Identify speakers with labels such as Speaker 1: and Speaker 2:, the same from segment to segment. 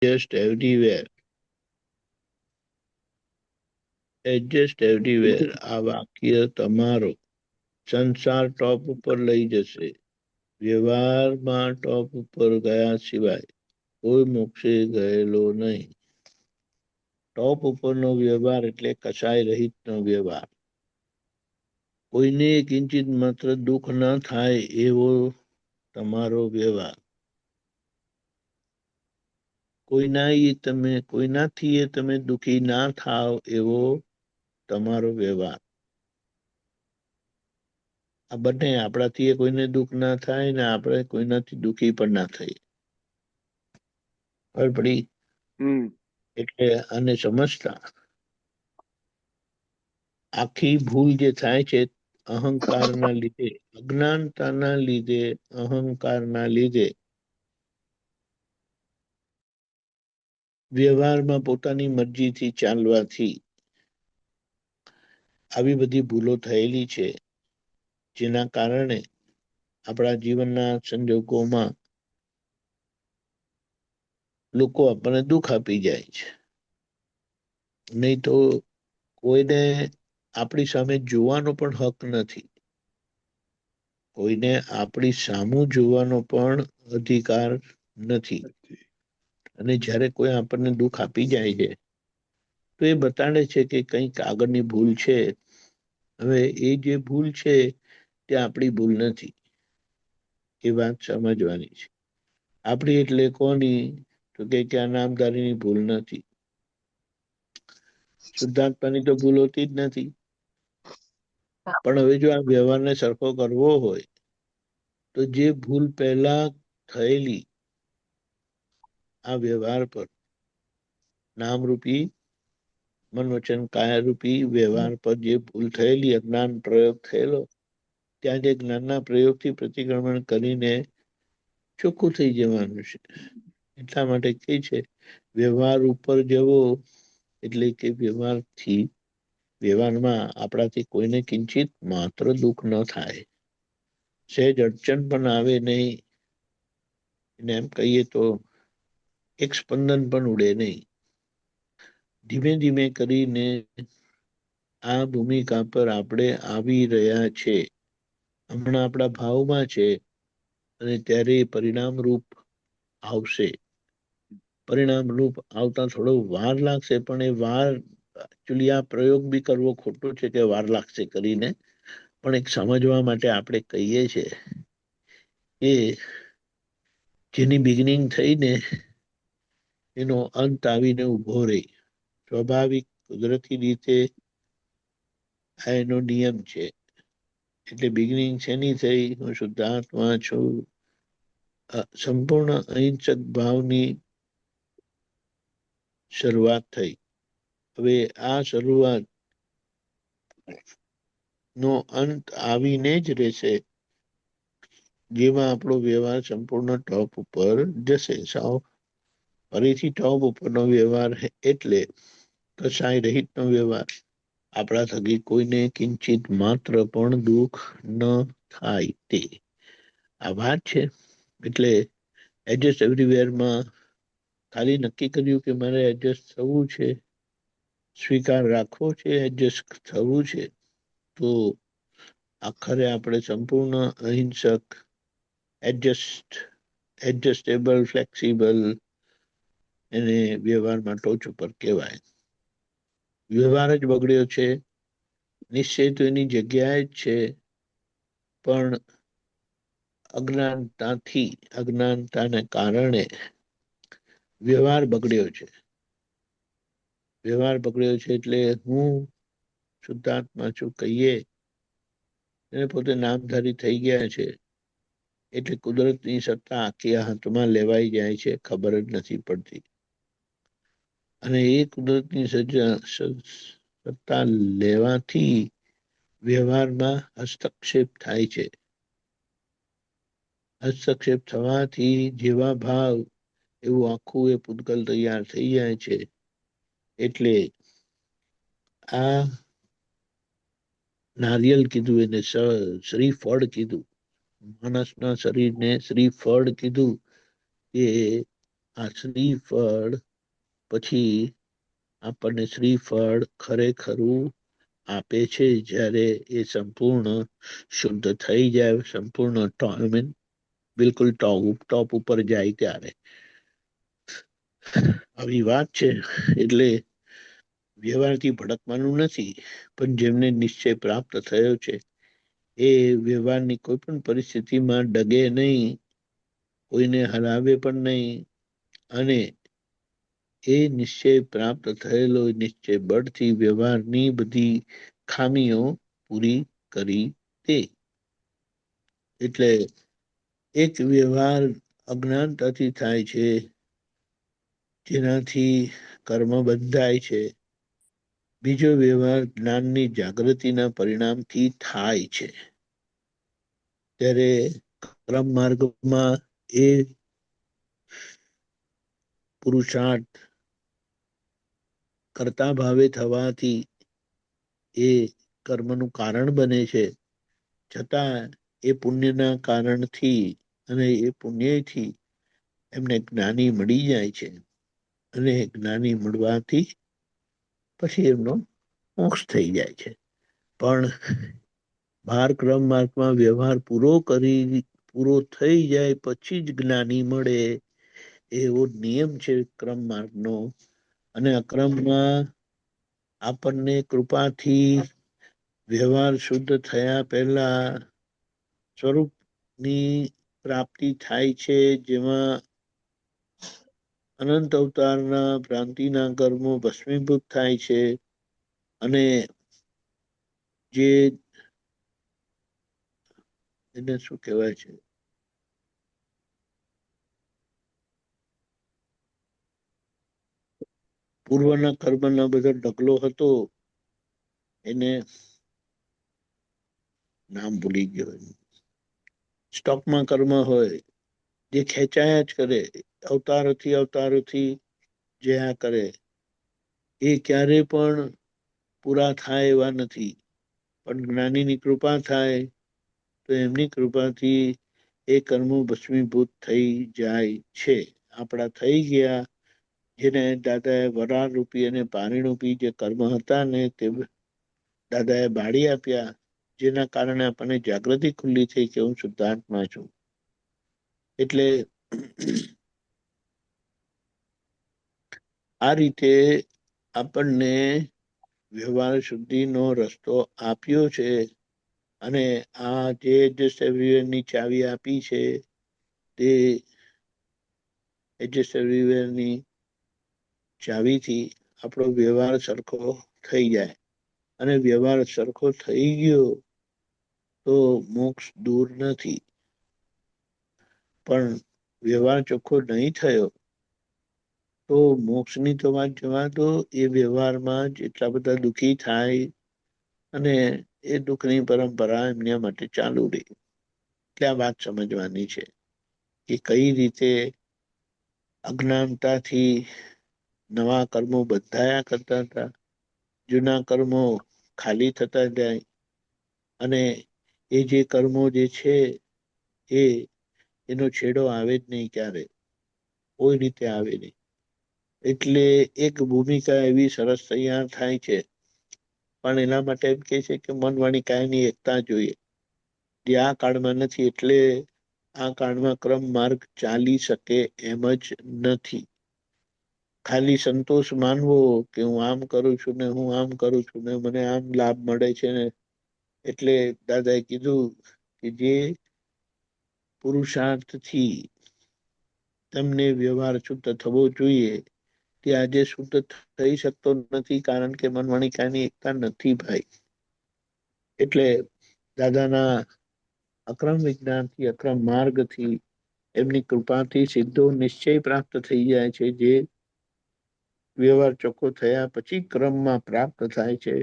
Speaker 1: Just everywhere, adjust everywhere. આ વાક્ય તમારો સંસાર ટોપ ઉપર લઈ જશે. વ્યવહારમાં ટોપ ઉપર ગયા સિવાય કોઈ મોક્ષે ગયેલો નહીં. ટોપ ઉપરનો વ્યવહાર એટલે કસાય રહિતનો વ્યવહાર. કોઈને કિંચિત માત્ર દુઃખ ન થાય એવો તમારો વ્યવહાર. કોઈનાથી તમે દુઃખી ના થાવ એવો તમારો વ્યવહાર. આ બંને આપણાથી કોઈને દુઃખ ના થાય ને આપણે કોઈનાથી દુઃખી પણ ના થઈ. ખબર પડી? એટલે આને સમજતા આખી ભૂલ જે થાય છે અહંકારના લીધે, અજ્ઞાનતાના લીધે, અહંકારના લીધે વ્યવહારમાં પોતાની મરજીથી ચાલવાથી આવી બધી ભૂલો થયેલી છે, જેના કારણે આપણા જીવનના સંજોગોમાં લોકો આપણને દુઃખ આપી જાય છે. નહીં તો કોઈને આપણી સામે જોવાનો પણ હક નથી. કોઈને આપણી સામું જોવાનો પણ અધિકાર નથી. અને જ્યારે કોઈ આપણને દુઃખ આપી જાય છે તો એ બતાડે છે કે કંઈક આગળની ભૂલ છે. હવે એ જે ભૂલ છે તે આપણી ભૂલ નથી. એ વાત સમજવાની છે. આપણી એટલે કોની? તો કે આ નામધારીની ભૂલ નથી. શુદ્ધાત્માની તો ભૂલ હોતી જ નથી. પણ હવે જો આ વ્યવહારને સરખો કરવો હોય તો જે ભૂલ પહેલા થયેલી આ વ્યવહાર પર, નામરૂપી મન વચન કાયારૂપી વ્યવહાર પર જે ભૂલ થયેલી, અજ્ઞાન પ્રયોગ થયેલો, ત્યાં જે જ્ઞાનના પ્રયોગથી પ્રતિક્રમણ કરીને ચોખ્ખું થઈ જવાનું છે. એટલા માટે કે છે વ્યવહાર ઉપર જવો એટલે કે વ્યવહારમાં આપણાથી કોઈને કિંચિત માત્ર દુઃખ ન થાય, સહેજ અડચણ પણ આવે નહીં. એને એમ કહીએ તો એક સ્પંદન પણ ઉડે નહીં. ધીમે ધીમે કરીને આ ભૂમિકા પર આપણે આવી રહ્યા છે. હમણાં આપણા ભાવમાં છે અને ત્યારે પરિણામ રૂપ આવશે. પરિણામ રૂપ આવતા થોડો વાર લાગશે, પણ એ વાર એકચ્યુઅલી આ પ્રયોગ બી કરવો ખોટો છે કે વાર લાગશે કરીને. પણ એક સમજવા માટે આપણે કહીએ છીએ કે જેની બિગિનિંગ થઈને એનો અંત આવીને ઉભો રહે. સ્વાભાવિક કુદરતી રીતે આ એનો નિયમ છે. એટલે બિગિનિંગ શેની થઈ? હું શુદ્ધાત્મા છું. સંપૂર્ણ અહિંસક ભાવની શરૂઆત થઈ. હવે આ શરૂઆત નો અંત આવીને જ રહેશે, જેમાં આપણો વ્યવહાર સંપૂર્ણ ટોપ ઉપર જશે. સાવ ફરીથી ટોપ ઉપરનો વ્યવહાર એટલે કસાય રહિતનો વ્યવહાર. આપણા થકી કોઈને કિંચિત માત્ર પણ દુઃખ ન થાય તે આ વાત છે. એટલે એડજસ્ટ એવરીવેરમાં ખાલી નક્કી કર્યું કે મારે એડજસ્ટ થવું છે, સ્વીકાર રાખવો છે, એડજસ્ટ થવું છે, તો આખરે આપણે સંપૂર્ણ અહિંસક, એડજસ્ટેબલ, ફ્લેક્સિબલ એને વ્યવહારમાં ટોચ ઉપર કહેવાય. વ્યવહાર જ બગડ્યો છે, નિશ્ચય તો એની જગ્યાએ જ છે, પણ અજ્ઞાનતાને કારણે વ્યવહાર બગડ્યો છે. વ્યવહાર બગડ્યો છે એટલે હું શુદ્ધાત્મા છું કહીએ એને પોતે નામધારી થઈ ગયા છે. એટલે કુદરતની સત્તા આખી હાથમાં લેવાઈ જાય છે, ખબર જ નથી પડતી. અને એ કુદરતની સત્તા લેવાથી વ્યવહારમાં હસ્તક્ષેપ થાય છે. હસ્તક્ષેપ થવાથી જેવા ભાવ એવું આખું એ પૂતગલ તૈયાર થઈ જાય છે. એટલે આ નારિયેલ કીધું, એને શ્રીફળ કીધું, માણસના શરીરને શ્રીફળ કીધું. એ આ શ્રીફળ પછી આપણને શ્રીફળ ખરેખરું આપે છે જ્યારે એ સંપૂર્ણ શુદ્ધ થઈ જાય, સંપૂર્ણ બિલકુલ ટોપ ઉપર જાય ત્યારે આવી વાત છે. એટલે વ્યવહારથી ભડકવાનું નથી, પણ જેમને નિશ્ચય પ્રાપ્ત થયો છે એ વ્યવહારની કોઈ પણ પરિસ્થિતિમાં ડગે નહીં, કોઈને હરાવે પણ નહીં, અને એ નિશ્ચય પ્રાપ્ત થયેલો નિશ્ચય બળથી વ્યવહારની બધી ખામીઓ પૂરી કરી દે. એટલે એક વ્યવહાર અજ્ઞાનતાથી થાય છે, જેનાથી કર્મ બંધાય છે. બીજો વ્યવહાર જ્ઞાનની જાગૃતિના પરિણામથી થાય છે. ત્યારે ક્રમ માર્ગમાં એ પુરુષાર્થ કરતા ભાવે થવાથી એ કર્મનું કારણ બને છે. છતાં એ પુણ્યના કારણથી અને એ પુણ્યથી એમને જ્ઞાની મળી જાય છે, અને જ્ઞાની મળવાથી પછી એમનો મોક્ષ થઈ જાય છે. પણ બાર ક્રમ માર્ગમાં વ્યવહાર પૂરો થઈ જાય પછી જ જ્ઞાની મળે એવો નિયમ છે ક્રમ માર્ગનો. અને અક્રમમાં આપણને કૃપાથી વ્યવહાર શુદ્ધ થયા પહેલા સ્વરૂપની પ્રાપ્તિ થાય છે, જેમાં અનંત અવતારના ભ્રાંતિના કર્મો ભસ્મીભૂત થાય છે. અને જે એને શું કહેવાય છે, પૂર્વના કર્મના બધો ઢગલો હતો, એને નામ ભૂલી ગયો. સ્ટોકમાં કર્મ હોય જે ખેંચાયા જ કરે, અવતારોથી જયા કરે, એ ક્યારે પણ પૂરા થાય એવા નથી. પણ જ્ઞાનીની કૃપા થાય તો એમની કૃપાથી એ કર્મો ભસ્મીભૂત થઈ જાય છે. આપણા થઈ ગયા, જેને દાદા એ વરાળ રૂપી અને પાણી રૂપી જે કર્મ હતા ને તે દાદા એ બાળી આપ્યા, જેના કારણે આપણને જાગૃતિ ખુલ્લી થઈ કે હું શુદ્ધાત્મા છું. એટલે આ રીતે આપણને વ્યવહાર શુદ્ધિનો રસ્તો આપ્યો છે. અને આ જે ચાવી આપી છે તે ની ચાવીથી આપણો વ્યવહાર સરખો થઈ જાય. અને વ્યવહાર સરખો થઈ ગયો તો મોક્ષ દૂર નથી. પણ વ્યવહાર ચોખ્ખો નહીં થયો તો મોક્ષની તો વાત જવા દો, એ વ્યવહારમાં જ એટલા બધા દુઃખી થાય અને એ દુઃખની પરંપરા એમના માટે ચાલુ રહી. એટલે આ વાત સમજવાની છે કે કઈ રીતે અજ્ઞાનતાથી નવા કર્મો બંધાયા કરતા હતા, જૂના કર્મો ખાલી થતા જાય, અને એ જે કર્મો જે છે એ એનો છેડો આવે જ નહીં, ક્યારે કોઈ રીતે આવે નહીં. એટલે એક ભૂમિકા એવી સરસ તૈયાર થાય છે. પણ એના માટે એમ કે છે કે મન, વાણી, કાયની એકતા જોઈએ, જે આ કાળમાં નથી. એટલે આ કાળમાં ક્રમ માર્ગ ચાલી શકે એમ જ નથી. ખાલી સંતોષ માનવો કે હું આમ કરું છું ને હું આમ કરું છું ને મને આમ લાભ મળે છે ને, એટલે દાદાએ કીધું કે જે પુરુષાર્થથી તમને વ્યવહાર શુદ્ધ થવો જોઈએ તે આજે શુદ્ધ થઈ શકતો નથી, કારણ કે મન, વાણી, કાયની એકતા નથી ભાઈ. એટલે દાદાના અક્રમ વિજ્ઞાનથી, અક્રમ માર્ગથી, એમની કૃપાથી સીધો નિશ્ચય પ્રાપ્ત થઈ જાય છે, જે વ્યવહાર ચોખ્ખો થયા પછી ક્રમમાં પ્રાપ્ત થાય છે.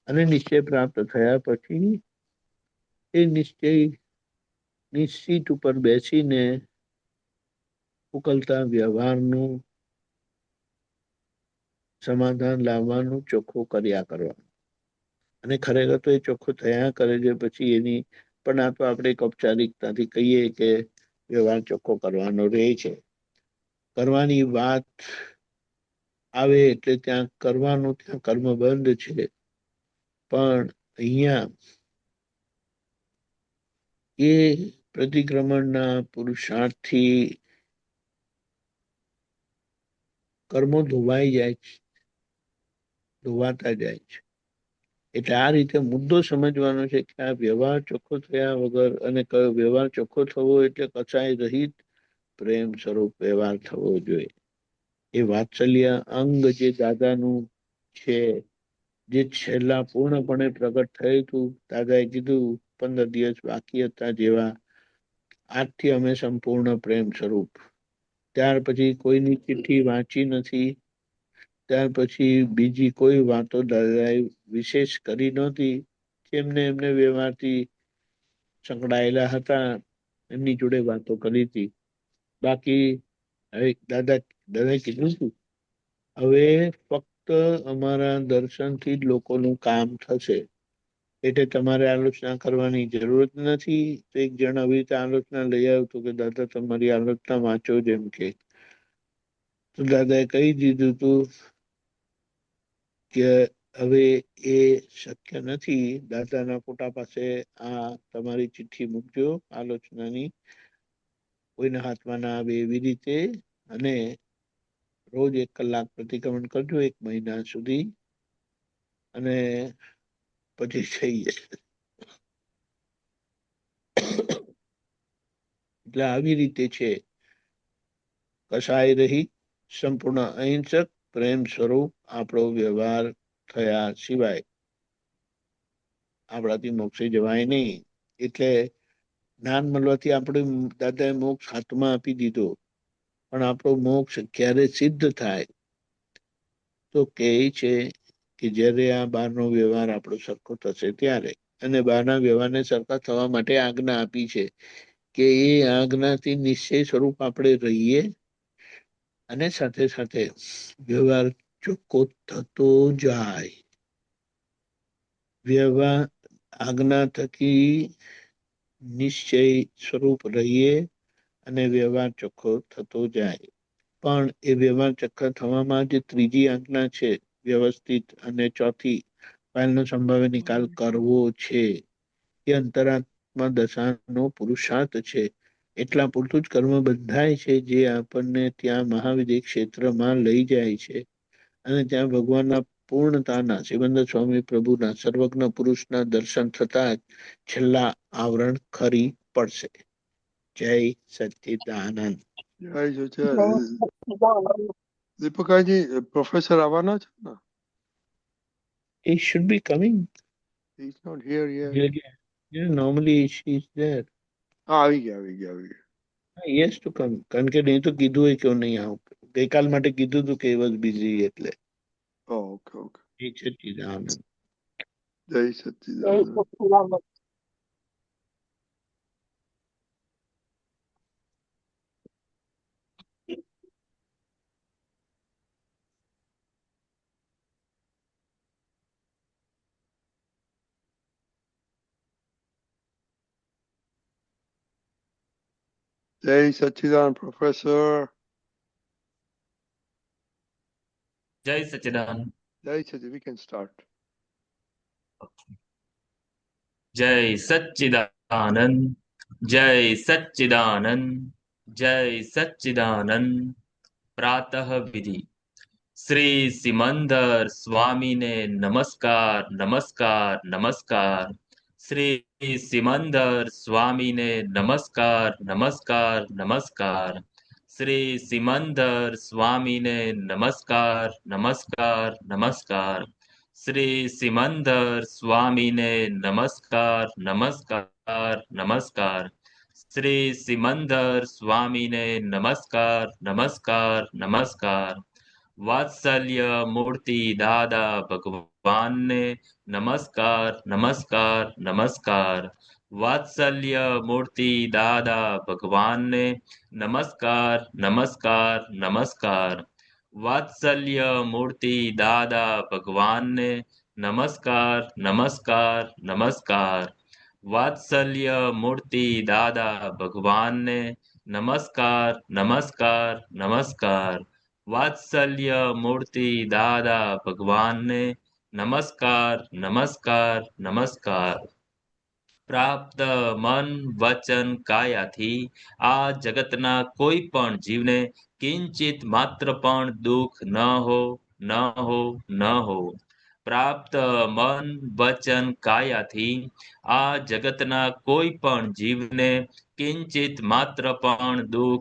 Speaker 1: અને નિશ્ચય પ્રાપ્ત થયા પછી એ નિશ્ચયની સીટ ઉપર બેસીને ઉકલતા વ્યવહારનું સમાધાન લાવવાનું, ચોખ્ખું કર્યા કરવાનું. અને ખરેખર તો એ ચોખ્ખું થયા કરે છે. પછી એની પણ આ તો આપણે ઔપચારિકતાથી કહીએ કે વ્યવહાર ચોખ્ખો કરવાનો રહે છે. કરવાની વાત આવે એટલે ત્યાં કરવાનું, ત્યાં કર્મ બંધ છે. પણ અહીંયા એ પ્રતિક્રમણના પુરુષાર્થથી કર્મો ધોવાઈ જાય છે, ધોવાતા જાય છે. એટલે આ રીતે મુદ્દો સમજવાનો છે કે આ વ્યવહાર ચોખ્ખો થયા વગર, અને કયો વ્યવહાર ચોખ્ખો થવો એટલે કચાય રહિત પ્રેમ સ્વરૂપ વ્યવહાર થવો જોઈએ. એ વાત્સલ્ય અંગ જે દાદાનું છે, જે છેલ્લા પૂર્ણપણે પ્રગટ થયું હતું. દાદાએ કીધું 15 દિવસ બાકી હતા જેવા, આજથી અમે સંપૂર્ણ પ્રેમ સ્વરૂપ. ત્યાર પછી કોઈની ચિઠ્ઠી વાંચી નથી, ત્યાર પછી બીજી કોઈ વાતો દાદાએ વિશેષ કરી નહોતી. જેમને એમને વ્યવહારથી સંકળાયેલા હતા એમની જોડે વાતો કરી હતી. બાકી હવે દાદાએ કીધું હતું, હવે ફક્ત અમારા દર્શનથી જ લોકોનું કામ થશે, એટલે તમારે આલોચના કરવાની જરૂરત નથી. તો એક જણ આવી રીતે આલોચના લઈ આવ્યું હતું કે દાદા તમારી આલોચના વાંચો, જેમ કે. તો દાદાએ કહી દીધું હતું કે હવે એ શક્ય નથી. દાદાના ફોટા પાસે આ તમારી ચિઠ્ઠી મૂકજો આલોચનાની, કોઈના હાથમાં ના આવે એવી રીતે, અને રોજ 1 કલાક પ્રતિક્રમણ કરજો 1 મહિના સુધી, અને પછી થઈ જશે. એટલે આવી રીતે છે. કસાય રહી સંપૂર્ણ અહિંસક પ્રેમ સ્વરૂપ આપણો વ્યવહાર થયા સિવાય આપણાથી મોક્ષે જવાય નહીં. એટલે જ્ઞાન મળવાથી આપણે દાદાએ મોક્ષ હાથમાં આપી દીધો. પણ આપણો મોક્ષ ક્યારે સિદ્ધ થાય? તો કહે છે કે જ્યારે આ બહારનો વ્યવહાર આપણો સરખો થશે ત્યારે. અને બહારના વ્યવહારને સરખા થવા માટે આજ્ઞા આપી છે કે એ આજ્ઞાથી નિશ્ચય સ્વરૂપ આપણે રહીએ, અને સાથે સાથે વ્યવહાર ચોખ્ખો થતો જાય. વ્યવહાર આજ્ઞા થકી નિશ્ચય સ્વરૂપ રહીએ, અને વ્યવહાર ચોખ્ખો થતો જાય. પણ એ વ્યવહાર ચોખ્ખા થવામાં જે ત્રીજી આજ્ઞા છે, વ્યવસ્થિત, અને ચોથી ફાઇલનો સંભાવ્ય નિકાલ કરવો છે, એ અંતરાત્મા દશાનો પુરુષાર્થ છે. એટલા પૂરતું જ કર્મ બંધાય છે, જે આપણને ત્યાં મહાવિદ્ય ક્ષેત્રમાં લઈ જાય છે. અને ત્યાં ભગવાનના પૂર્ણતાના સિમંદર સ્વામી પ્રભુના સર્વજ્ઞ પુરુષના દર્શન થતા જ છેલ્લા આવરણ ખરી પડશે. જય સચ્ચિદાનંદ.
Speaker 2: જય દીપકાજી, પ્રોફેસર આવવાના છે ને?
Speaker 1: He should be coming.
Speaker 2: He's not here yet.
Speaker 1: Yeah, normally she is there.
Speaker 2: હા, આવી ગયા.
Speaker 1: Yes to come. કારણ કે નહીં તો કીધું હોય કે હું નહીં આવું. ગઈકાલ માટે કીધું હતું કે he was busy એટલે.
Speaker 2: ઓકે.
Speaker 1: જય સચ્ચિદાનંદ.
Speaker 2: જય સચ્ચિદાનંદ. જય સચ્ચિદાનંદ પ્રોફેસર.
Speaker 3: જય સચ્ચિદાનંદ.
Speaker 2: We can start.
Speaker 3: જય સચ્ચિદાનંદ. જય સચ્ચિદાનંદ. જય સચ્ચિદાનંદ. પ્રાતઃ વિધિ. શ્રી સિમંદર સ્વામીને નમસ્કાર. શ્રી સિમંદર સ્વામીને નમસ્કાર. શ્રી સિમંદર સ્વામીને નમસ્કાર. શ્રી સિમંદર સ્વામીને નમસ્કાર. શ્રી સિમંદર સ્વામીને નમસ્કાર. વાત્સલ્ય મૂર્તિ દાદા ભગવાનને નમસ્કાર. વાત્સલ્ય મૂર્તિ દાદા ભગવાનને નમસ્કાર. વાત્સલ્ય મૂર્તિ દાદા ભગવાનને નમસ્કાર. વાત્સલ્ય મૂર્તિ દાદા ભગવાનને નમસ્કાર નમસ્કાર નમસ્કાર વાત્સલ્ય મૂર્તિ દાદા ભગવાનને નમસ્કાર નમસ્કાર નમસ્કાર પ્રાપ્ત મન વચન કાયાથી આ જગતના કોઈ પણ જીવને કિંચિત માત્ર પણ દુઃખ ન હો ન હો ન હો પ્રાપ્ત મન વચન કાયાથી આ જગતના કોઈ પણ જીવને કિંચિત માત્ર પણ દુઃખ